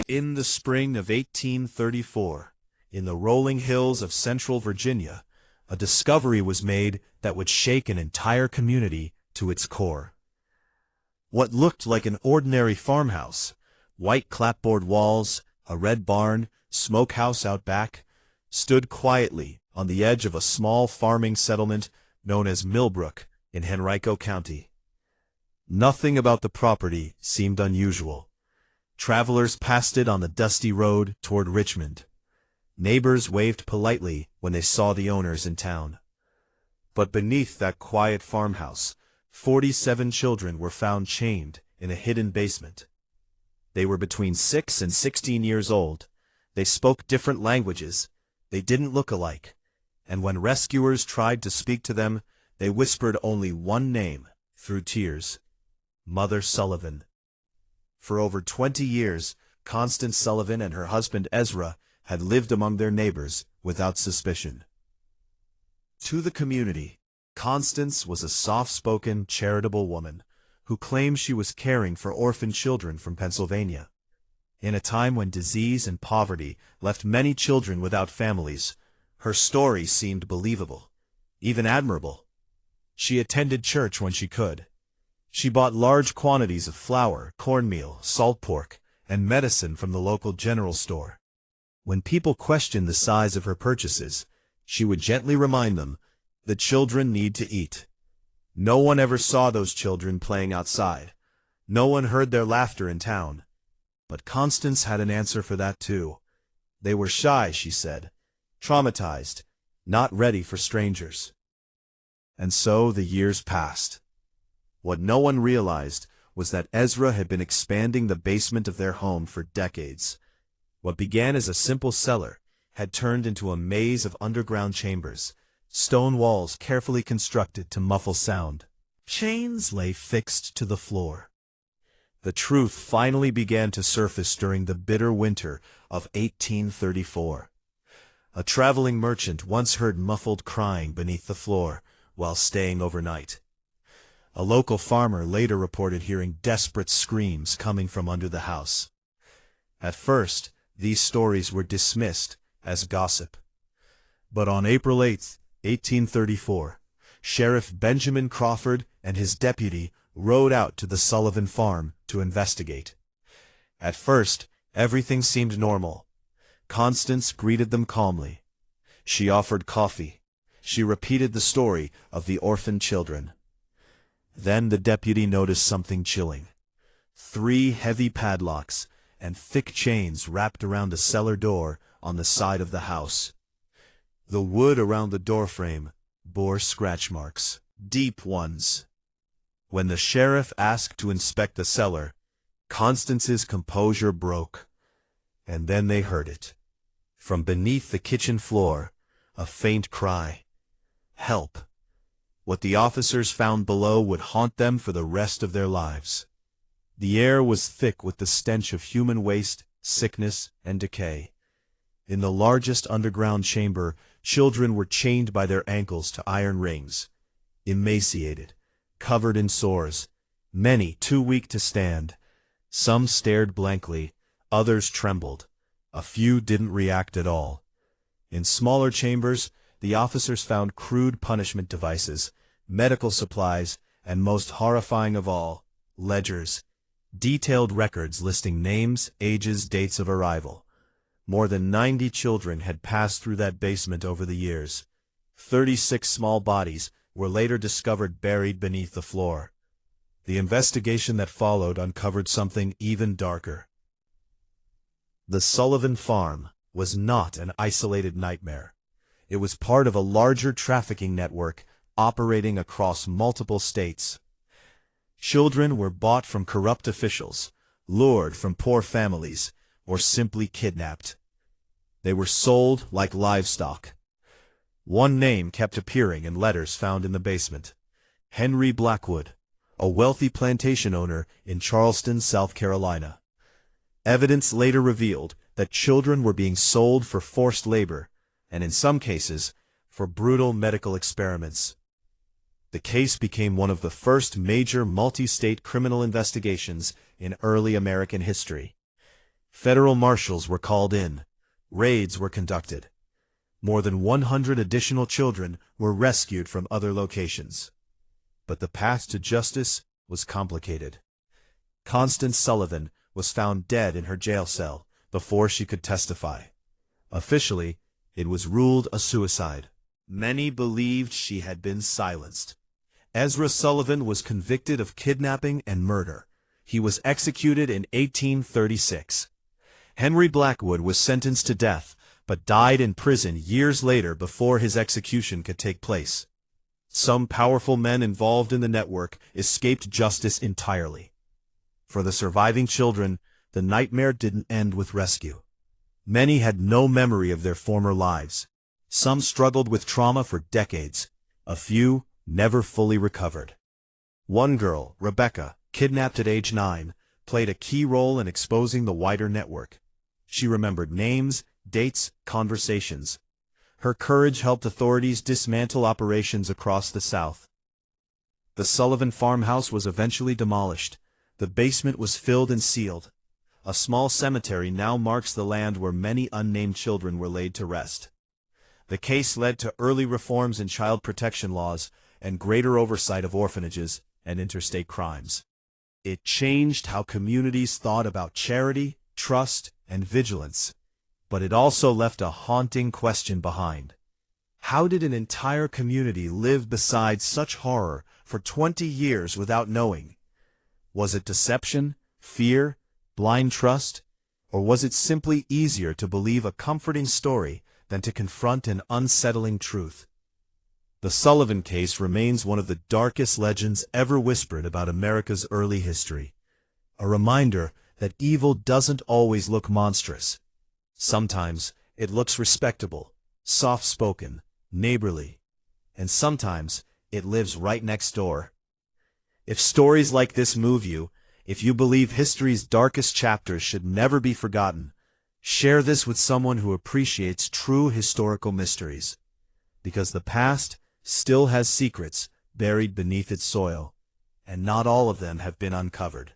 In the spring of 1834, in the rolling hills of central Virginia, a discovery was made that would shake an entire community to its core. What looked like an ordinary farmhouse, white clapboard walls, a red barn, smokehouse out back, stood quietly on the edge of a small farming settlement known as Millbrook in Henrico County. Nothing about the property seemed unusual. Travelers passed it on the dusty road toward Richmond. Neighbors waved politely when they saw the owners in town. But beneath that quiet farmhouse, 47 children were found chained in a hidden basement. They were between 6 and 16 years old. They spoke different languages. They didn't look alike. And when rescuers tried to speak to them, they whispered only one name through tears: Mother Sullivan. For over 20 years, Constance Sullivan and her husband Ezra had lived among their neighbors without suspicion. To the community, Constance was a soft-spoken, charitable woman who claimed she was caring for orphaned children from Pennsylvania. In a time when disease and poverty left many children without families, her story seemed believable, even admirable. She attended church when she could. She bought large quantities of flour, cornmeal, salt pork, and medicine from the local general store. When people questioned the size of her purchases, she would gently remind them, "The children need to eat." No one ever saw those children playing outside. No one heard their laughter in town. But Constance had an answer for that too. They were shy, she said, traumatized, not ready for strangers. And so the years passed. What no one realized was that Ezra had been expanding the basement of their home for decades. What began as a simple cellar had turned into a maze of underground chambers, stone walls carefully constructed to muffle sound. Chains lay fixed to the floor. The truth finally began to surface during the bitter winter of 1834. A traveling merchant once heard muffled crying beneath the floor while staying overnight. A local farmer later reported hearing desperate screams coming from under the house. At first, these stories were dismissed as gossip. But on April 8, 1834, Sheriff Benjamin Crawford and his deputy rode out to the Sullivan farm to investigate. At first, everything seemed normal. Constance greeted them calmly. She offered coffee. She repeated the story of the orphaned children. Then the deputy noticed something chilling. 3 heavy padlocks and thick chains wrapped around a cellar door on the side of the house. The wood around the doorframe bore scratch marks, deep ones. When the sheriff asked to inspect the cellar, Constance's composure broke. And then they heard it. From beneath the kitchen floor, a faint cry. Help! What the officers found below would haunt them for the rest of their lives. The air was thick with the stench of human waste, sickness, and decay. In the largest underground chamber, children were chained by their ankles to iron rings, emaciated, covered in sores, many too weak to stand. Some stared blankly, others trembled. A few didn't react at all. In smaller chambers, the officers found crude punishment devices, medical supplies, and most horrifying of all, ledgers, detailed records listing names, ages, dates of arrival. More than 90 children had passed through that basement over the years. 36 small bodies were later discovered buried beneath the floor. The investigation that followed uncovered something even darker. The Sullivan farm was not an isolated nightmare. It was part of a larger trafficking network operating across multiple states. Children were bought from corrupt officials, lured from poor families, or simply kidnapped. They were sold like livestock. One name kept appearing in letters found in the basement: Henry Blackwood, a wealthy plantation owner in Charleston, South Carolina. Evidence later revealed that children were being sold for forced labor, and in some cases, for brutal medical experiments. The case became one of the first major multi-state criminal investigations in early American history. Federal marshals were called in. Raids were conducted. More than 100 additional children were rescued from other locations. But the path to justice was complicated. Constance Sullivan was found dead in her jail cell before she could testify. Officially, it was ruled a suicide. Many believed she had been silenced. Ezra Sullivan was convicted of kidnapping and murder. He was executed in 1836. Henry Blackwood was sentenced to death, but died in prison years later before his execution could take place. Some powerful men involved in the network escaped justice entirely. For the surviving children, the nightmare didn't end with rescue. Many had no memory of their former lives. Some struggled with trauma for decades. A few never fully recovered. One girl, Rebecca, kidnapped at age 9, played a key role in exposing the wider network. She remembered names, dates, conversations. Her courage helped authorities dismantle operations across the South. The Sullivan farmhouse was eventually demolished. The basement was filled and sealed. A small cemetery now marks the land where many unnamed children were laid to rest. The case led to early reforms in child protection laws and greater oversight of orphanages and interstate crimes. It changed how communities thought about charity, trust, and vigilance. But it also left a haunting question behind. How did an entire community live beside such horror for 20 years without knowing? Was it deception, fear, blind trust, or was it simply easier to believe a comforting story than to confront an unsettling truth? The Sullivan case remains one of the darkest legends ever whispered about America's early history. A reminder that evil doesn't always look monstrous. Sometimes it looks respectable, soft-spoken, neighborly, and sometimes it lives right next door. If stories like this move you, if you believe history's darkest chapters should never be forgotten, share this with someone who appreciates true historical mysteries. Because the past still has secrets buried beneath its soil, and not all of them have been uncovered.